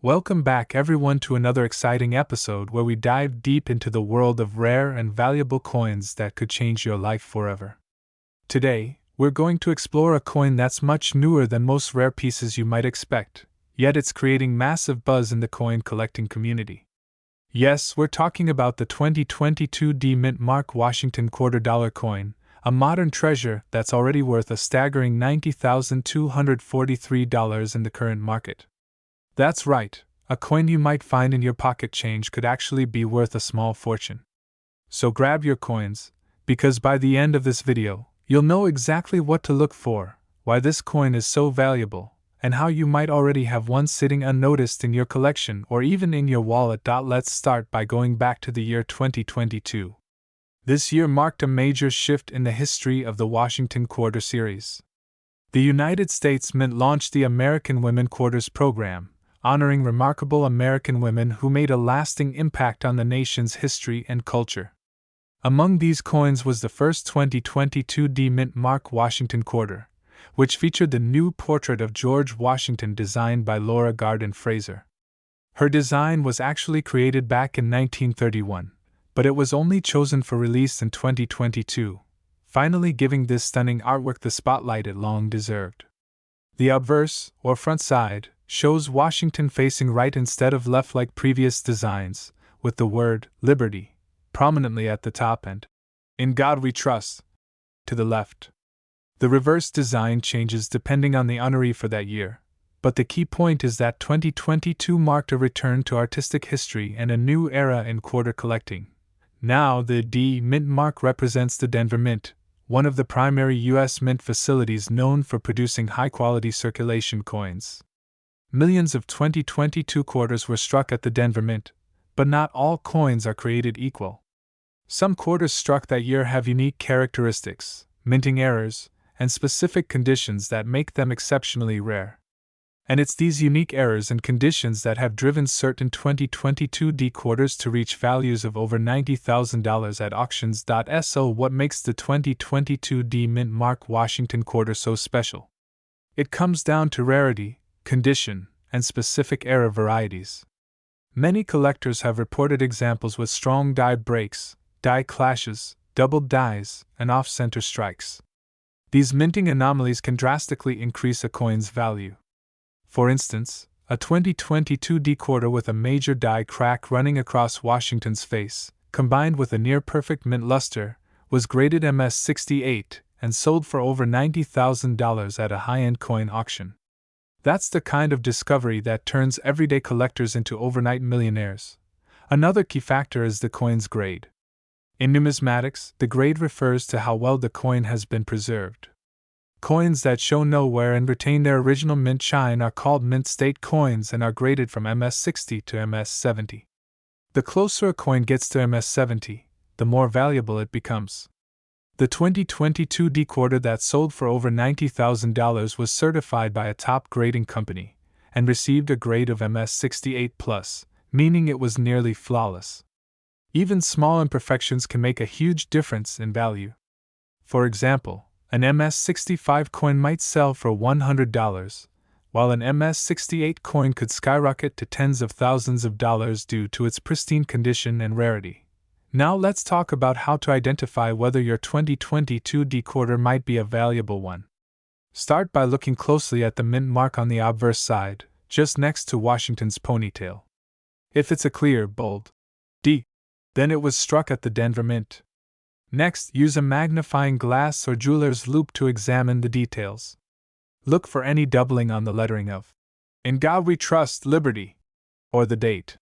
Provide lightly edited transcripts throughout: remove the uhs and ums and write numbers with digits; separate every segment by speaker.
Speaker 1: Welcome back, everyone, to another exciting episode where we dive deep into the world of rare and valuable coins that could change your life forever. Today, we're going to explore a coin that's much newer than most rare pieces you might expect, yet it's creating massive buzz in the coin collecting community. Yes, we're talking about the 2022 D Mint Mark Washington $2 coin, a modern treasure that's already worth a staggering $90,243 in the current market. That's right, a coin you might find in your pocket change could actually be worth a small fortune. So grab your coins, because by the end of this video, you'll know exactly what to look for, why this coin is so valuable, and how you might already have one sitting unnoticed in your collection or even in your wallet. Let's start by going back to the year 2022. This year marked a major shift in the history of the Washington Quarter series. The United States Mint launched the American Women Quarters program, honoring remarkable American women who made a lasting impact on the nation's history and culture. Among these coins was the first 2022 D Mint Mark Washington quarter, which featured the new portrait of George Washington designed by Laura Garden Fraser. Her design was actually created back in 1931, but it was only chosen for release in 2022, finally giving this stunning artwork the spotlight it long deserved. The obverse, or front side, shows Washington facing right instead of left like previous designs, with the word Liberty prominently at the top and "In God We Trust" to the left. The reverse design changes depending on the honoree for that year, but the key point is that 2022 marked a return to artistic history and a new era in quarter collecting. Now, the D Mint Mark represents the Denver Mint, one of the primary U.S. mint facilities known for producing high-quality circulation coins. Millions of 2022 quarters were struck at the Denver Mint, but not all coins are created equal. Some quarters struck that year have unique characteristics, minting errors, and specific conditions that make them exceptionally rare. And it's these unique errors and conditions that have driven certain 2022 D quarters to reach values of over $90,000 at auctions. So what makes the 2022 D Mint Mark Washington quarter so special? It comes down to rarity, condition, and specific error varieties. Many collectors have reported examples with strong die breaks, die clashes, doubled dies, and off-center strikes. These minting anomalies can drastically increase a coin's value. For instance, a 2022 D quarter with a major die crack running across Washington's face, combined with a near-perfect mint luster, was graded MS-68 and sold for over $90,000 at a high-end coin auction. That's the kind of discovery that turns everyday collectors into overnight millionaires. Another key factor is the coin's grade. In numismatics, the grade refers to how well the coin has been preserved. Coins that show no wear and retain their original mint shine are called mint state coins and are graded from MS-60 to MS-70. The closer a coin gets to MS-70, the more valuable it becomes. The 2022 D quarter that sold for over $90,000 was certified by a top grading company and received a grade of MS-68+, meaning it was nearly flawless. Even small imperfections can make a huge difference in value. For example, an MS-65 coin might sell for $100, while an MS-68 coin could skyrocket to tens of thousands of dollars due to its pristine condition and rarity. Now let's talk about how to identify whether your 2022 D quarter might be a valuable one. Start by looking closely at the mint mark on the obverse side, just next to Washington's ponytail. If it's a clear, bold D, then it was struck at the Denver Mint. Next, use a magnifying glass or jeweler's loupe to examine the details. Look for any doubling on the lettering of "In God We Trust, Liberty," or the date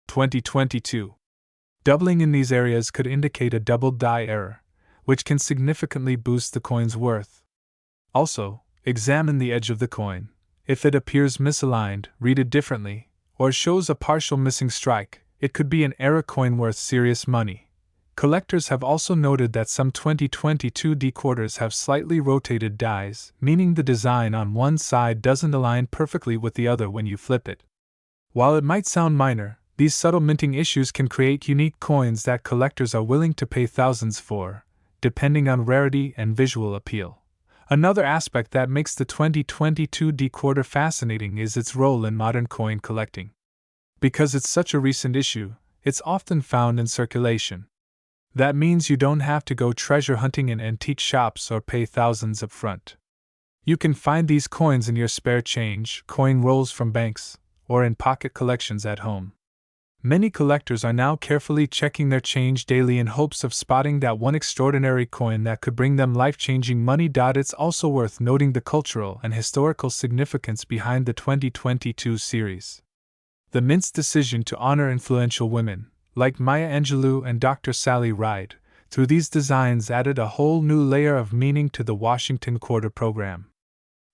Speaker 1: 2022. Doubling in these areas could indicate a doubled die error, which can significantly boost the coin's worth. Also, examine the edge of the coin. If it appears misaligned, read it differently, or shows a partial missing strike, it could be an error coin worth serious money. Collectors have also noted that some 2022 D quarters have slightly rotated dies, meaning the design on one side doesn't align perfectly with the other when you flip it. While it might sound minor, these subtle minting issues can create unique coins that collectors are willing to pay thousands for, depending on rarity and visual appeal. Another aspect that makes the 2022 D quarter fascinating is its role in modern coin collecting. Because it's such a recent issue, it's often found in circulation. That means you don't have to go treasure hunting in antique shops or pay thousands up front. You can find these coins in your spare change, coin rolls from banks, or in pocket collections at home. Many collectors are now carefully checking their change daily in hopes of spotting that one extraordinary coin that could bring them life-changing money. It's also worth noting the cultural and historical significance behind the 2022 series. The Mint's decision to honor influential women, like Maya Angelou and Dr. Sally Ride, through these designs added a whole new layer of meaning to the Washington Quarter program.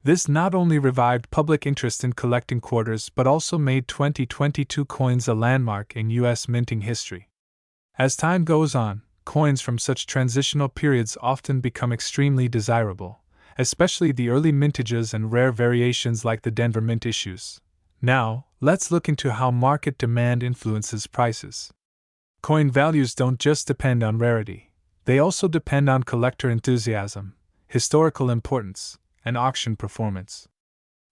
Speaker 1: This not only revived public interest in collecting quarters but also made 2022 coins a landmark in U.S. minting history. As time goes on, coins from such transitional periods often become extremely desirable, especially the early mintages and rare variations like the Denver Mint issues. Now, let's look into how market demand influences prices. Coin values don't just depend on rarity, they also depend on collector enthusiasm, historical importance, and auction performance.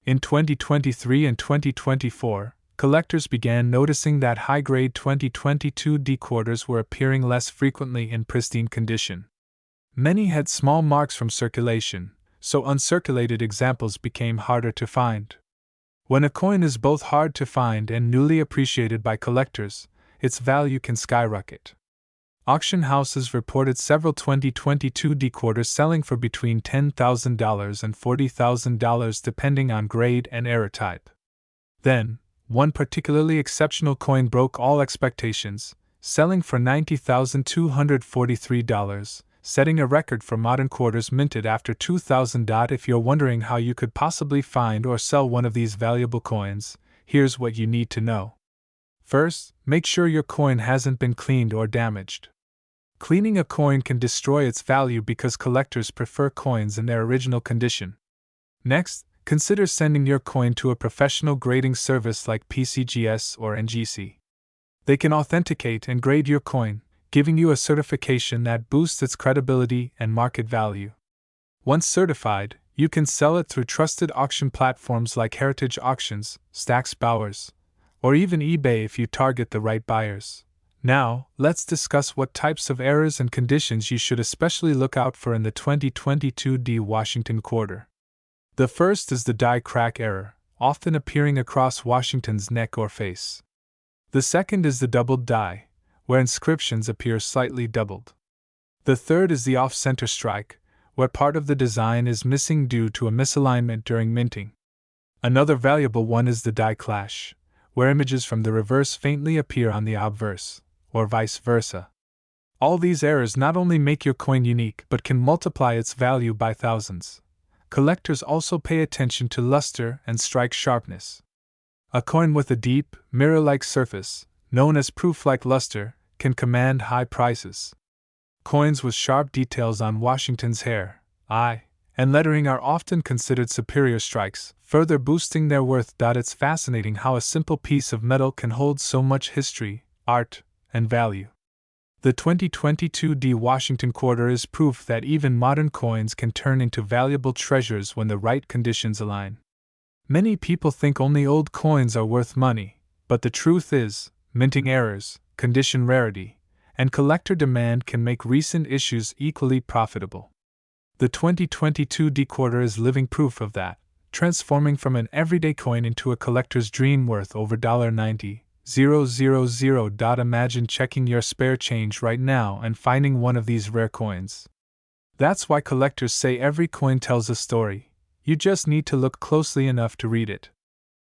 Speaker 1: In 2023 and 2024, collectors began noticing that high-grade 2022 D quarters were appearing less frequently in pristine condition. Many had small marks from circulation, so uncirculated examples became harder to find. When a coin is both hard to find and newly appreciated by collectors, its value can skyrocket. Auction houses reported several 2022 D quarters selling for between $10,000 and $40,000 depending on grade and era type. Then, one particularly exceptional coin broke all expectations, selling for $90,243, setting a record for modern quarters minted after 2000. If you're wondering how you could possibly find or sell one of these valuable coins, here's what you need to know. First, make sure your coin hasn't been cleaned or damaged. Cleaning a coin can destroy its value because collectors prefer coins in their original condition. Next, consider sending your coin to a professional grading service like PCGS or NGC. They can authenticate and grade your coin, giving you a certification that boosts its credibility and market value. Once certified, you can sell it through trusted auction platforms like Heritage Auctions, Stack's Bowers, or even eBay if you target the right buyers. Now, let's discuss what types of errors and conditions you should especially look out for in the 2022 D Washington Quarter. The first is the die crack error, often appearing across Washington's neck or face. The second is the doubled die, where inscriptions appear slightly doubled. The third is the off-center strike, where part of the design is missing due to a misalignment during minting. Another valuable one is the die clash, where images from the reverse faintly appear on the obverse, or vice versa. All these errors not only make your coin unique but can multiply its value by thousands. Collectors also pay attention to luster and strike sharpness. A coin with a deep, mirror-like surface, known as proof-like luster, can command high prices. Coins with sharp details on Washington's hair, eye, and lettering are often considered superior strikes, further boosting their worth. It's fascinating how a simple piece of metal can hold so much history, art, and value. The 2022 D Washington Quarter is proof that even modern coins can turn into valuable treasures when the right conditions align. Many people think only old coins are worth money, but the truth is, minting errors, condition rarity, and collector demand can make recent issues equally profitable. The 2022 D Quarter is living proof of that, transforming from an everyday coin into a collector's dream worth over $90,000. Imagine checking your spare change right now and finding one of these rare coins. That's why collectors say every coin tells a story. You just need to look closely enough to read it.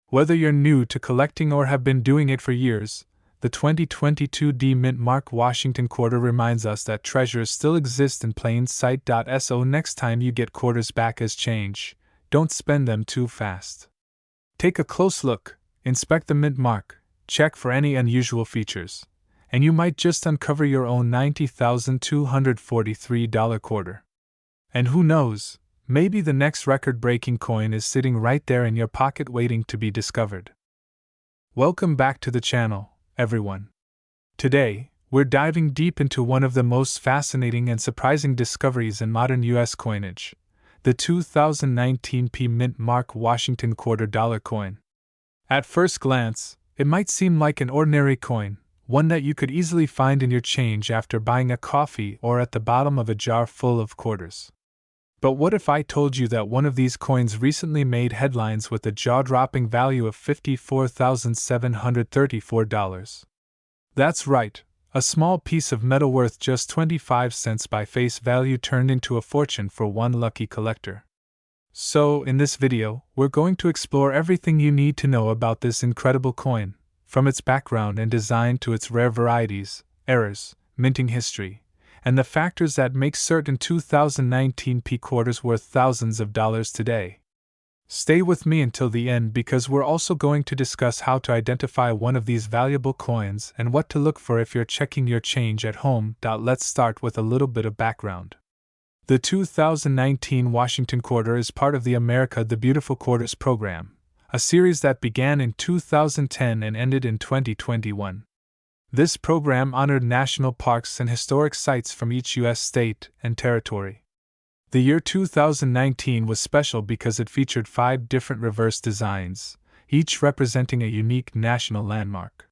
Speaker 1: Whether you're new to collecting or have been doing it for years, the 2022 D Mint Mark Washington Quarter reminds us that treasures still exist in plain sight. So next time you get quarters back as change, don't spend them too fast. Take a close look, inspect the mint mark, check for any unusual features, and you might just uncover your own $90,243 quarter. And who knows, maybe the next record-breaking coin is sitting right there in your pocket waiting to be discovered. Welcome back to the channel, everyone. Today, we're diving deep into one of the most fascinating and surprising discoveries in modern U.S. coinage, the 2019 Mint Mark Washington Quarter dollar coin. At first glance, It might seem like an ordinary coin, one that you could easily find in your change after buying a coffee or at the bottom of a jar full of quarters. But what if I told you that one of these coins recently made headlines with a jaw-dropping value of $54,734? That's right, a small piece of metal worth just 25 cents by face value turned into a fortune for one lucky collector. So, in this video, we're going to explore everything you need to know about this incredible coin, from its background and design to its rare varieties, errors, minting history, and the factors that make certain 2019 P quarters worth thousands of dollars today. Stay with me until the end because we're also going to discuss how to identify one of these valuable coins and what to look for if you're checking your change at home. Let's start with a little bit of background. The 2019 Washington Quarter is part of the America the Beautiful Quarters program, a series that began in 2010 and ended in 2021. This program honored national parks and historic sites from each U.S. state and territory. The year 2019 was special because it featured 5 different reverse designs, each representing a unique national landmark.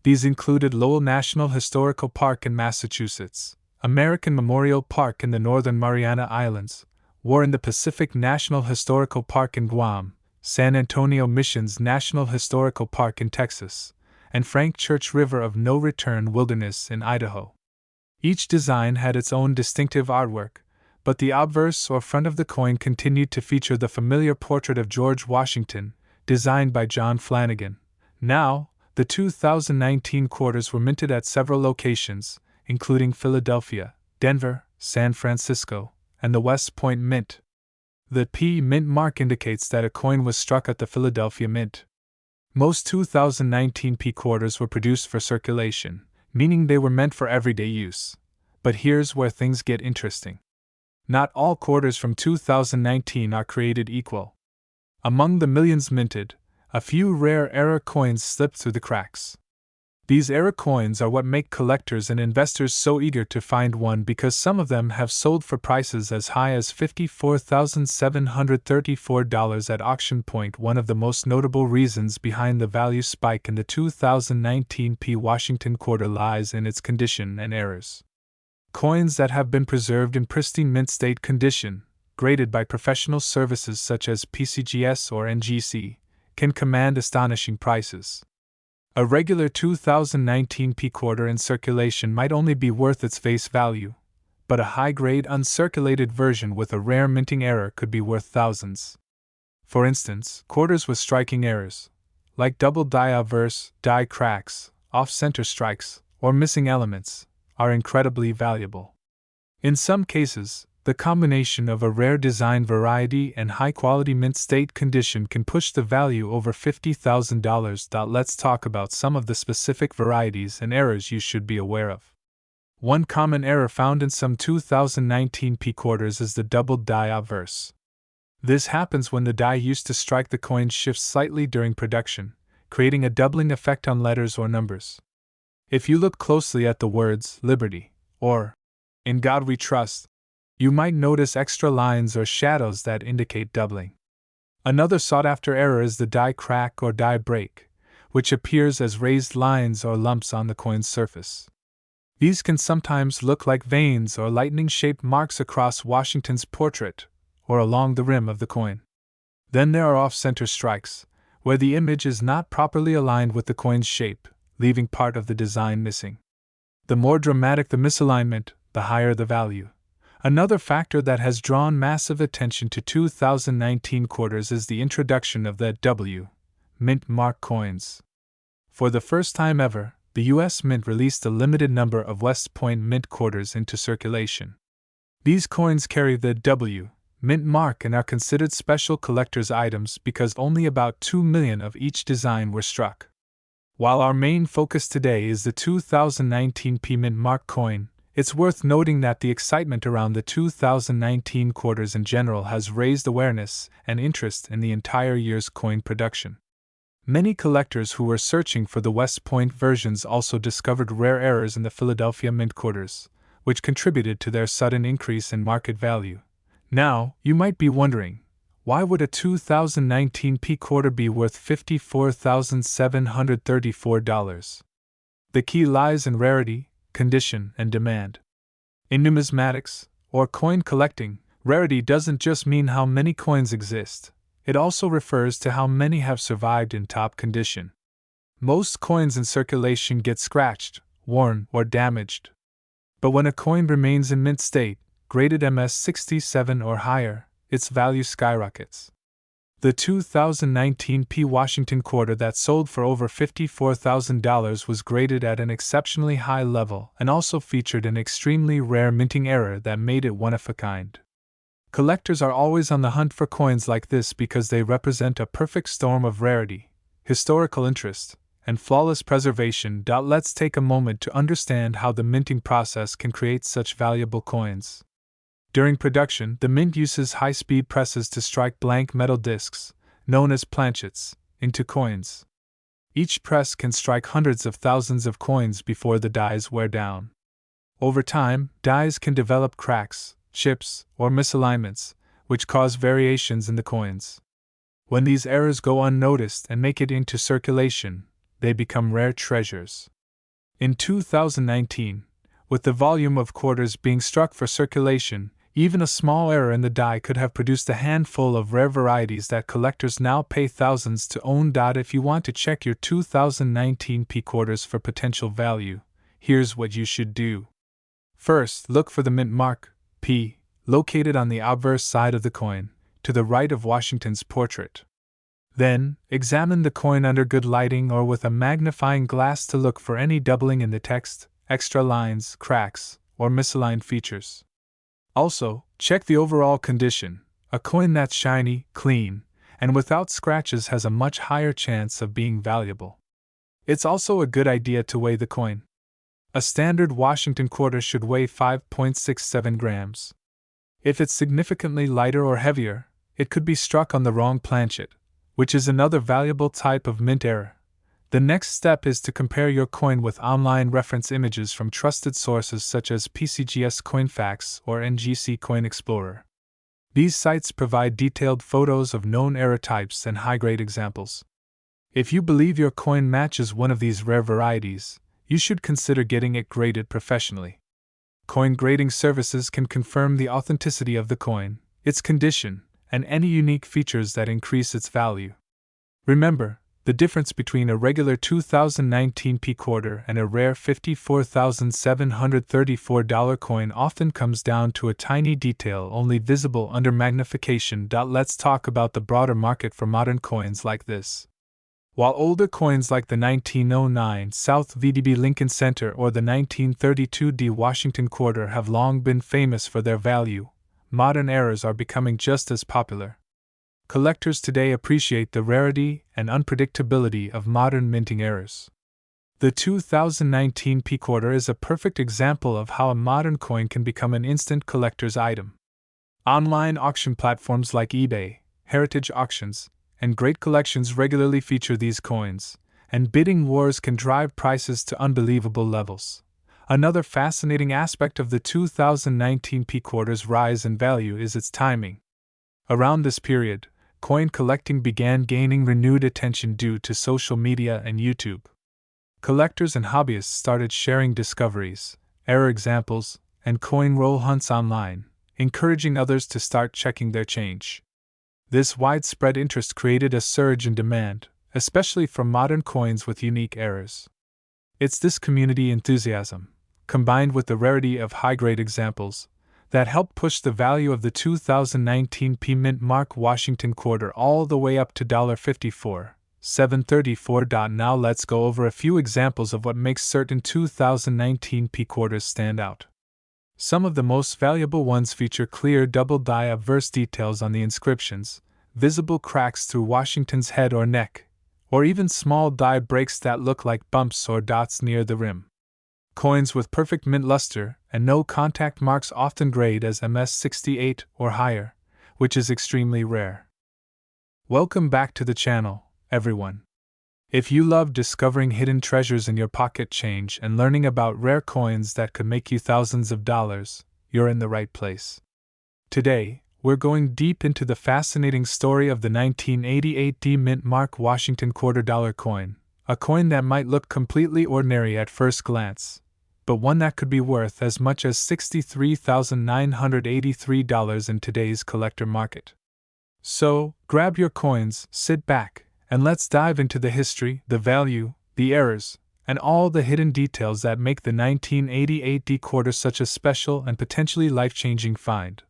Speaker 1: These included Lowell National Historical Park in Massachusetts, American Memorial Park in the Northern Mariana Islands, War in the Pacific National Historical Park in Guam, San Antonio Missions National Historical Park in Texas, and Frank Church River of No Return Wilderness in Idaho. Each design had its own distinctive artwork, but the obverse or front of the coin continued to feature the familiar portrait of George Washington, designed by John Flanagan. Now, the 2019 quarters were minted at several locations, including Philadelphia, Denver, San Francisco, and the West Point Mint. The P Mint mark indicates that a coin was struck at the Philadelphia Mint. Most 2019 P quarters were produced for circulation, meaning they were meant for everyday use. But here's where things get interesting. Not all quarters from 2019 are created equal. Among the millions minted, a few rare error coins slipped through the cracks. These error coins are what make collectors and investors so eager to find one because some of them have sold for prices as high as $54,734 at auction point. One of the most notable reasons behind the value spike in the 2019 P Washington Quarter lies in its condition and errors. Coins that have been preserved in pristine mint state condition, graded by professional services such as PCGS or NGC, can command astonishing prices. A regular 2019 P quarter in circulation might only be worth its face value, but a high-grade uncirculated version with a rare minting error could be worth thousands. For instance, quarters with striking errors, like double die obverse, die cracks, off-center strikes, or missing elements, are incredibly valuable. In some cases, the combination of a rare design variety and high-quality mint state condition can push the value over $50,000. Let's talk about some of the specific varieties and errors you should be aware of. One common error found in some 2019 P quarters is the double die obverse. This happens when the die used to strike the coin shifts slightly during production, creating a doubling effect on letters or numbers. If you look closely at the words Liberty or In God We Trust, you might notice extra lines or shadows that indicate doubling. Another sought-after error is the die crack or die break, which appears as raised lines or lumps on the coin's surface. These can sometimes look like veins or lightning-shaped marks across Washington's portrait or along the rim of the coin. Then there are off-center strikes, where the image is not properly aligned with the coin's shape, leaving part of the design missing. The more dramatic the misalignment, the higher the value. Another factor that has drawn massive attention to 2019 quarters is the introduction of the W Mint mark coins. For the first time ever, the U.S. Mint released a limited number of West Point Mint quarters into circulation. These coins carry the W Mint mark and are considered special collector's items because only about 2 million of each design were struck. While our main focus today is the 2019 P Mint mark coin, it's worth noting that the excitement around the 2019 quarters in general has raised awareness and interest in the entire year's coin production. Many collectors who were searching for the West Point versions also discovered rare errors in the Philadelphia Mint quarters, which contributed to their sudden increase in market value. Now, you might be wondering, Why would a 2019 P quarter be worth $54,734? The key lies in rarity, condition, and demand. In numismatics, or coin collecting, rarity doesn't just mean how many coins exist, it also refers to how many have survived in top condition. Most coins in circulation get scratched, worn, or damaged. But when a coin remains in mint state, graded MS67 or higher, its value skyrockets. The 2019 P Washington quarter that sold for over $54,000 was graded at an exceptionally high level and also featured an extremely rare minting error that made it one of a kind. Collectors are always on the hunt for coins like this because they represent a perfect storm of rarity, historical interest, and flawless preservation. Let's take a moment to understand how the minting process can create such valuable coins. During production, the mint uses high-speed presses to strike blank metal discs, known as planchets, into coins. Each press can strike hundreds of thousands of coins before the dies wear down. Over time, dies can develop cracks, chips, or misalignments, which cause variations in the coins. When these errors go unnoticed and make it into circulation, they become rare treasures. In 2019, with the volume of quarters being struck for circulation, even a small error in the die could have produced a handful of rare varieties that collectors now pay thousands to own. If you want to check your 2019 P quarters for potential value, here's what you should do. First, look for the mint mark, P, located on the obverse side of the coin, to the right of Washington's portrait. Then, examine the coin under good lighting or with a magnifying glass to look for any doubling in the text, extra lines, cracks, or misaligned features. Also, check the overall condition. A coin that's shiny, clean, and without scratches has a much higher chance of being valuable. It's also a good idea to weigh the coin. A standard Washington quarter should weigh 5.67 grams. If it's significantly lighter or heavier, it could be struck on the wrong planchet, which is another valuable type of mint error. The next step is to compare your coin with online reference images from trusted sources such as PCGS CoinFacts or NGC Coin Explorer. These sites provide detailed photos of known error types and high-grade examples. If you believe your coin matches one of these rare varieties, you should consider getting it graded professionally. Coin grading services can confirm the authenticity of the coin, its condition, and any unique features that increase its value. Remember, the difference between a regular 2019 P quarter and a rare $54,734 coin often comes down to a tiny detail only visible under magnification. Let's talk about the broader market for modern coins like this. While older coins like the 1909 South VDB Lincoln Center or the 1932 D Washington quarter have long been famous for their value, modern errors are becoming just as popular. Collectors today appreciate the rarity and unpredictability of modern minting errors. The 2019 P quarter is a perfect example of how a modern coin can become an instant collector's item. Online auction platforms like eBay, Heritage Auctions, and Great Collections regularly feature these coins, and bidding wars can drive prices to unbelievable levels. Another fascinating aspect of the 2019 P quarter's rise in value is its timing. Around this period, coin collecting began gaining renewed attention due to social media and YouTube. Collectors and hobbyists started sharing discoveries, error examples, and coin roll hunts online, encouraging others to start checking their change. This widespread interest created a surge in demand, especially for modern coins with unique errors. It's this community enthusiasm, combined with the rarity of high-grade examples, that helped push the value of the 2019 P Mint Mark Washington quarter all the way up to $54,734. Now let's go over a few examples of what makes certain 2019 P quarters stand out. Some of the most valuable ones feature clear double die obverse details on the inscriptions, visible cracks through Washington's head or neck, or even small die breaks that look like bumps or dots near the rim. Coins with perfect mint luster and no contact marks often grade as MS68 or higher, which is extremely rare. Welcome back to the channel, everyone. If you love discovering hidden treasures in your pocket change and learning about rare coins that could make you thousands of dollars, you're in the right place. Today, we're going deep into the fascinating story of the 1988 D Mint Mark Washington $quarter coin, a coin that might look completely ordinary at first glance, but one that could be worth as much as $63,983 in today's collector market. So, grab your coins, sit back, and let's dive into the history, the value, the errors, and all the hidden details that make the 1988 D quarter such a special and potentially life-changing find.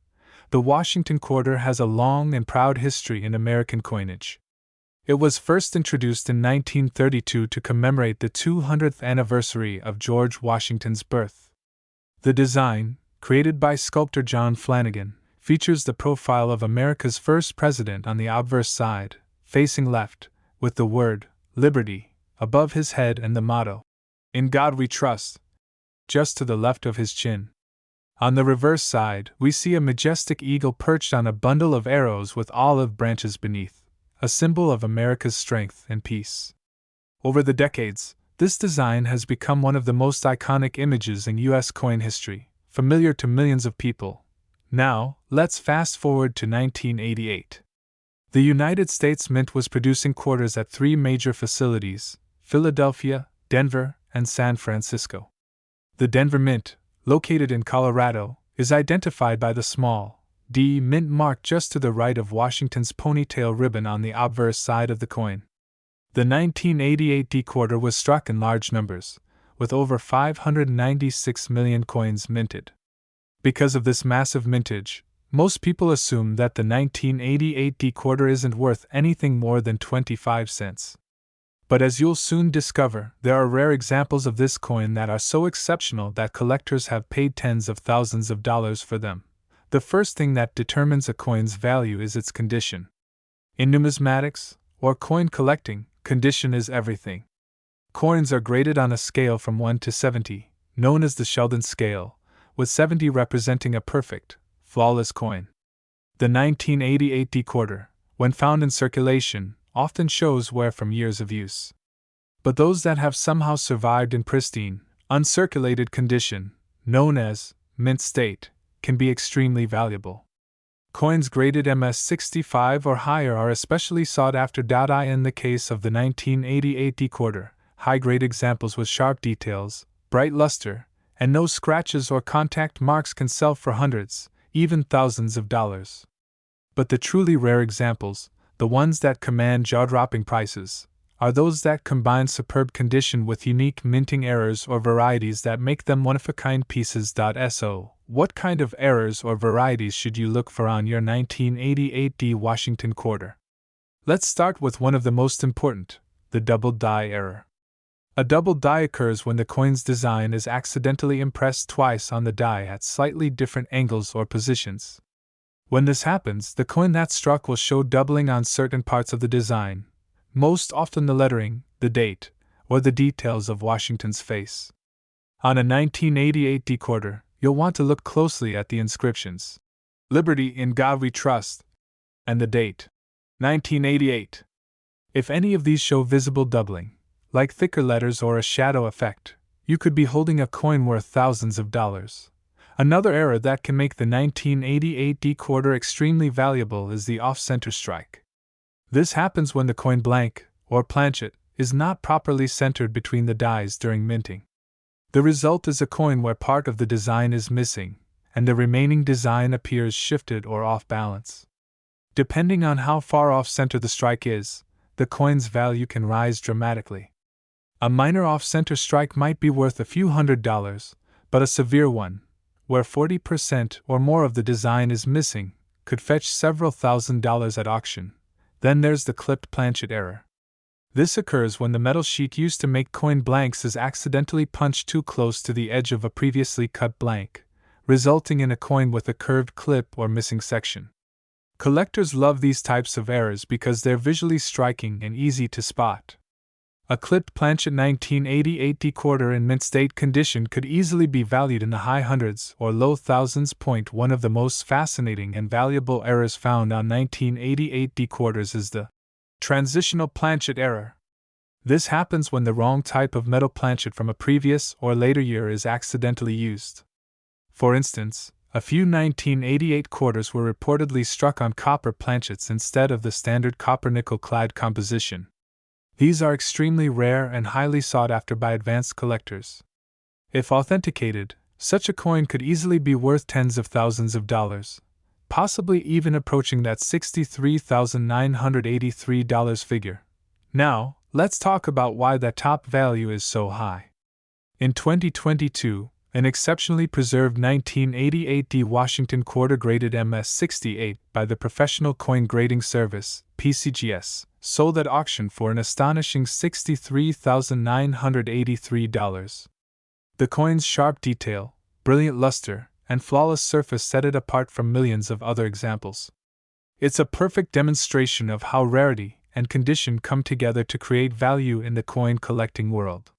Speaker 1: The Washington quarter has a long and proud history in American coinage. It was first introduced in 1932 to commemorate the 200th anniversary of George Washington's birth. The design, created by sculptor John Flanagan, features the profile of America's first president on the obverse side, facing left, with the word, Liberty, above his head and the motto, In God We Trust, just to the left of his chin. On the reverse side, we see a majestic eagle perched on a bundle of arrows with olive branches beneath, a symbol of America's strength and peace. Over the decades, this design has become one of the most iconic images in U.S. coin history, familiar to millions of people. Now, let's fast forward to 1988. The United States Mint was producing quarters at 3 major facilities: Philadelphia, Denver, and San Francisco. The Denver Mint, located in Colorado, is identified by the small D mint mark just to the right of Washington's ponytail ribbon on the obverse side of the coin. The 1988 D quarter was struck in large numbers, with over 596 million coins minted. Because of this massive mintage, most people assume that the 1988 D quarter isn't worth anything more than 25 cents. But as you'll soon discover, there are rare examples of this coin that are so exceptional that collectors have paid tens of thousands of dollars for them. The first thing that determines a coin's value is its condition. In numismatics, or coin collecting, condition is everything. Coins are graded on a scale from 1 to 70, known as the Sheldon scale, with 70 representing a perfect, flawless coin. The 1988 D quarter, when found in circulation, often shows wear from years of use. But those that have somehow survived in pristine, uncirculated condition, known as mint state, can be extremely valuable. Coins graded MS65 or higher are especially sought after. In the case of the 1988 D quarter, high-grade examples with sharp details, bright luster, and no scratches or contact marks can sell for hundreds, even thousands of dollars. But the truly rare examples, the ones that command jaw-dropping prices, are those that combine superb condition with unique minting errors or varieties that make them one-of-a-kind pieces. So, what kind of errors or varieties should you look for on your 1988 D Washington quarter? Let's start with one of the most important, the double die error. A double die occurs when the coin's design is accidentally impressed twice on the die at slightly different angles or positions. When this happens, the coin that's struck will show doubling on certain parts of the design, most often the lettering, the date, or the details of Washington's face. On a 1988 D quarter, you'll want to look closely at the inscriptions. Liberty, in God We Trust, and the date, 1988. If any of these show visible doubling, like thicker letters or a shadow effect, you could be holding a coin worth thousands of dollars. Another error that can make the 1988 D quarter extremely valuable is the off-center strike. This happens when the coin blank, or planchet, is not properly centered between the dies during minting. The result is a coin where part of the design is missing, and the remaining design appears shifted or off balance. Depending on how far off-center the strike is, the coin's value can rise dramatically. A minor off-center strike might be worth a few $100s, but a severe one, where 40% or more of the design is missing, could fetch several $1,000s at auction. Then there's the clipped planchet error. This occurs when the metal sheet used to make coin blanks is accidentally punched too close to the edge of a previously cut blank, resulting in a coin with a curved clip or missing section. Collectors love these types of errors because they're visually striking and easy to spot. A clipped planchet 1988 D quarter in mint state condition could easily be valued in the high hundreds or low thousands. One of the most fascinating and valuable errors found on 1988 D quarters is the transitional planchet error. This happens when the wrong type of metal planchet from a previous or later year is accidentally used. For instance, A few 1988 quarters were reportedly struck on copper planchets instead of the standard copper-nickel clad composition. These are extremely rare and highly sought after by advanced collectors. If authenticated, such a coin could easily be worth tens of thousands of dollars, possibly even approaching that $63,983 figure. Now, let's talk about why that top value is so high. In 2022, an exceptionally preserved 1988 Washington quarter graded MS-68 by the Professional Coin Grading Service, PCGS, sold at auction for an astonishing $63,983. The coin's sharp detail, brilliant luster, and flawless surface set it apart from millions of other examples. It's a perfect demonstration of how rarity and condition come together to create value in the coin collecting world.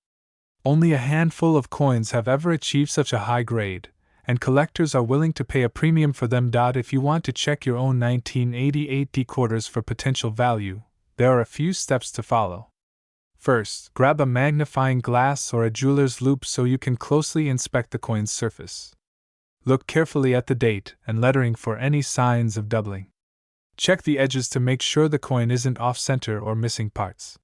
Speaker 1: Only a handful of coins have ever achieved such a high grade, and collectors are willing to pay a premium for them. If you want to check your own 1988 quarters for potential value, there are a few steps to follow. First, grab a magnifying glass or a jeweler's loupe so you can closely inspect the coin's surface. Look carefully at the date and lettering for any signs of doubling. Check the edges to make sure the coin isn't off-center or missing parts.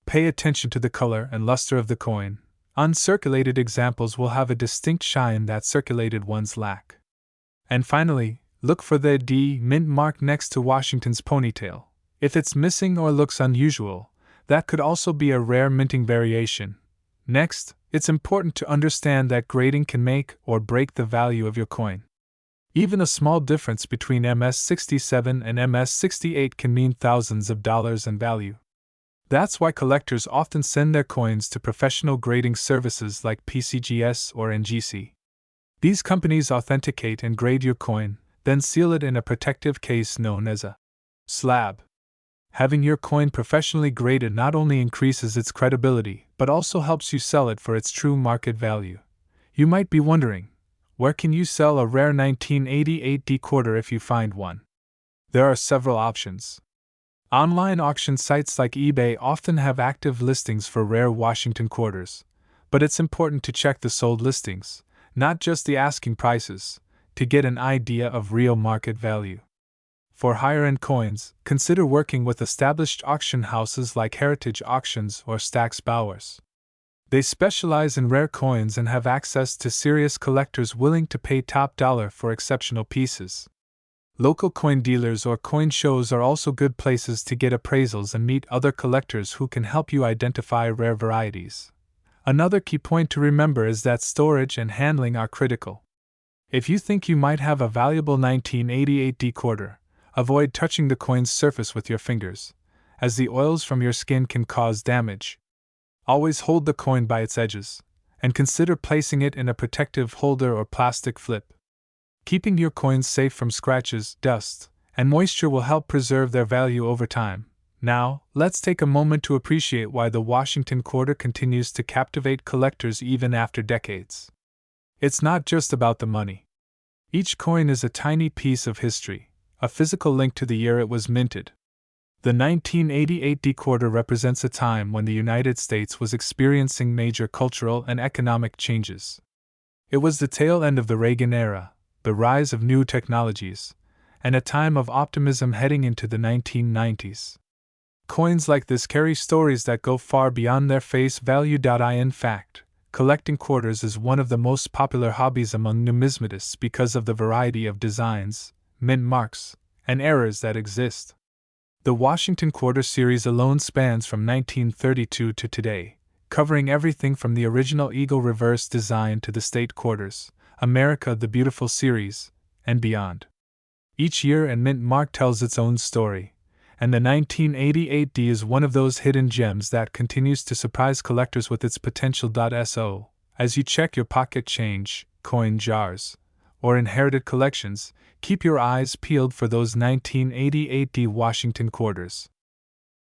Speaker 1: Pay attention to the color and luster of the coin. Uncirculated examples will have a distinct shine that circulated ones lack. And finally, look for the D mint mark next to Washington's ponytail. If it's missing or looks unusual, that could also be a rare minting variation. Next, it's important to understand that grading can make or break the value of your coin. Even a small difference between MS-67 and MS-68 can mean thousands of dollars in value. That's why collectors often send their coins to professional grading services like PCGS or NGC. These companies authenticate and grade your coin, then seal it in a protective case known as a slab. Having your coin professionally graded not only increases its credibility, but also helps you sell it for its true market value. You might be wondering, where can you sell a rare 1988 quarter if you find one? There are several options. Online auction sites like eBay often have active listings for rare Washington quarters, but it's important to check the sold listings, not just the asking prices, to get an idea of real market value. For higher-end coins, consider working with established auction houses like Heritage Auctions or Stack's Bowers. They specialize in rare coins and have access to serious collectors willing to pay top dollar for exceptional pieces. Local coin dealers or coin shows are also good places to get appraisals and meet other collectors who can help you identify rare varieties. Another key point to remember is that storage and handling are critical. If you think you might have a valuable 1988 quarter, avoid touching the coin's surface with your fingers, as the oils from your skin can cause damage. Always hold the coin by its edges, and consider placing it in a protective holder or plastic flip. Keeping your coins safe from scratches, dust, and moisture will help preserve their value over time. Now, let's take a moment to appreciate why the Washington quarter continues to captivate collectors even after decades. It's not just about the money. Each coin is a tiny piece of history, a physical link to the year it was minted. The 1988 quarter represents a time when the United States was experiencing major cultural and economic changes. It was the tail end of the Reagan era, the rise of new technologies, and a time of optimism heading into the 1990s. Coins like this carry stories that go far beyond their face value. In fact, collecting quarters is one of the most popular hobbies among numismatists because of the variety of designs, mint marks, and errors that exist. The Washington Quarter series alone spans from 1932 to today, covering everything from the original eagle reverse design to the state quarters, America the Beautiful series, and beyond. Each year and mint mark tells its own story, and the 1988 is one of those hidden gems that continues to surprise collectors with its potential. So, as you check your pocket change, coin jars, or inherited collections, keep your eyes peeled for those 1988 Washington quarters.